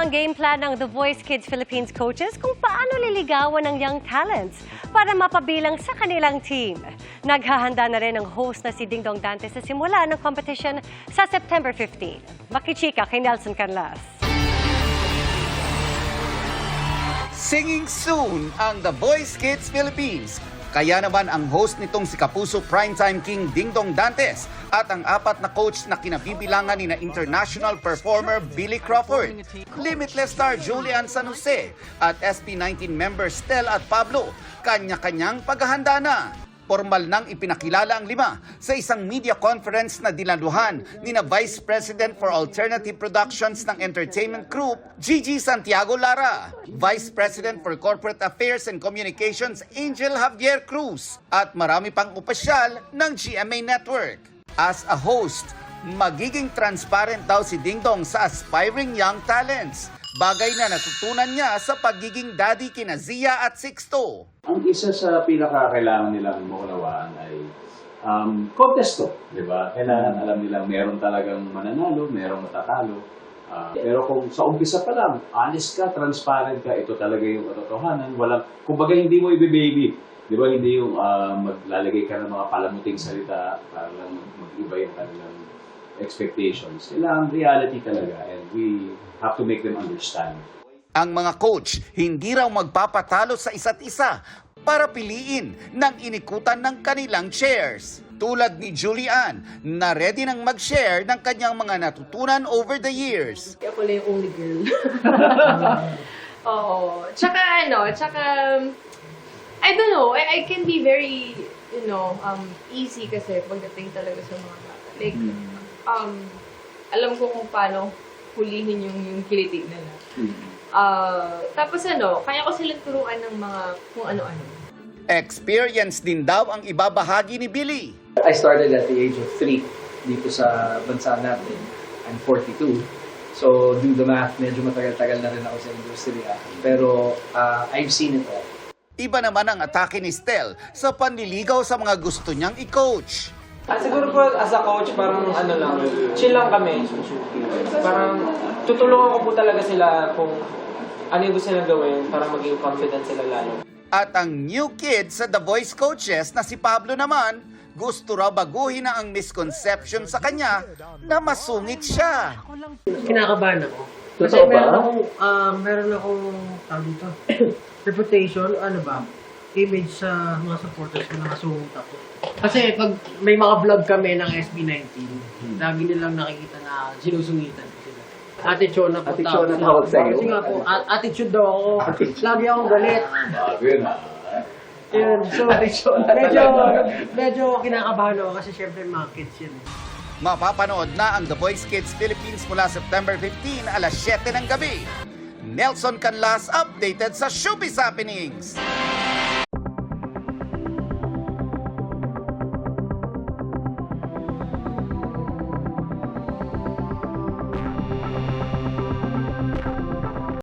ang game plan ng The Voice Kids Philippines coaches kung paano liligawan ng young talents para mapabilang sa kanilang team. Naghahanda na rin ang host na si Dingdong Dantes sa simula ng competition sa September 15. Makichika kay Nelson Canlas. Singing soon ang The Voice Kids Philippines. Kaya naman ang host nitong si Kapuso Primetime King Dingdong Dantes at ang apat na coach na kinabibilangan ni na international performer Billy Crawford, Limitless star Julian San Jose at SB19 members Stel at Pablo, kanya-kanyang paghahanda na. Formal nang ipinakilala ang lima sa isang media conference na dinaluhan ni na Vice President for Alternative Productions ng Entertainment Group, Gigi Santiago Lara, Vice President for Corporate Affairs and Communications, Angel Javier Cruz, at marami pang opisyal ng GMA Network. As a host, magiging transparent daw si Dingdong sa aspiring young talents, bagay na natutunan niya sa pagiging daddy kina Zia at Sixto. Ang isa sa pinakakailangan nilang maunawaan ay contest to, di ba? Kailangan alam nilang meron talagang mananalo, merong matatalo. Pero kung sa umpisa pa lang, honest ka, transparent ka, ito talaga yung katotohanan. Kumbaga hindi mo i-baby. Di ba? Hindi yung maglalagay ka ng mga palamuting salita para lang mag-iba yung kanilang expectations. Kailangan reality talaga and we have to make them understand. Ang mga coach hindi raw magpapatalo sa isa't isa para piliin ng inikutan ng kanilang chairs. Tulad ni Julian na ready nang mag-share ng kanyang mga natutunan over the years. Ako lang yung only girl. Oo. Tsaka I don't know, I can be very, easy kasi pagdating talaga sa mga bata. Like, alam ko kung paano hulihin yung kilitig nila. Tapos kaya ko silang turuan ng mga kung ano-ano. Experience din daw ang ibabahagi ni Billy. I started at the age of 3 dito sa bansa natin. I'm 42. So, do the math, medyo matagal-tagal na rin ako sa industriya. Pero, I've seen it all. Iba naman ang atake ni Stel sa panliligaw sa mga gusto niyang i-coach. Siguro po as a coach, parang chill lang kami. Parang tutulungan ko po talaga sila kung ano yung gusto nilang gawin para maging confident sila lalo. At ang new kid sa The Voice coaches na si Pablo naman, gusto raw baguhin na ang misconception sa kanya na masungit siya. Kinakabahan ako. Kasi meron akong reputation, image sa mga supporters ko na masungit ako. Kasi pag may mga vlog kami ng SB19, lagi nilang nakikita na sinusungitan ko sila. Attitude na po. Attitude na tawag sa'yo. Kasi nga po, attitude daw ako. Lagi akong galit. Yun, so medyo kinakabahan ako kasi syempre mga kids yun. Mapapanood na ang The Voice Kids Philippines mula September 15 alas 7 ng gabi. Nelson Canlas updated sa Showbiz Happenings.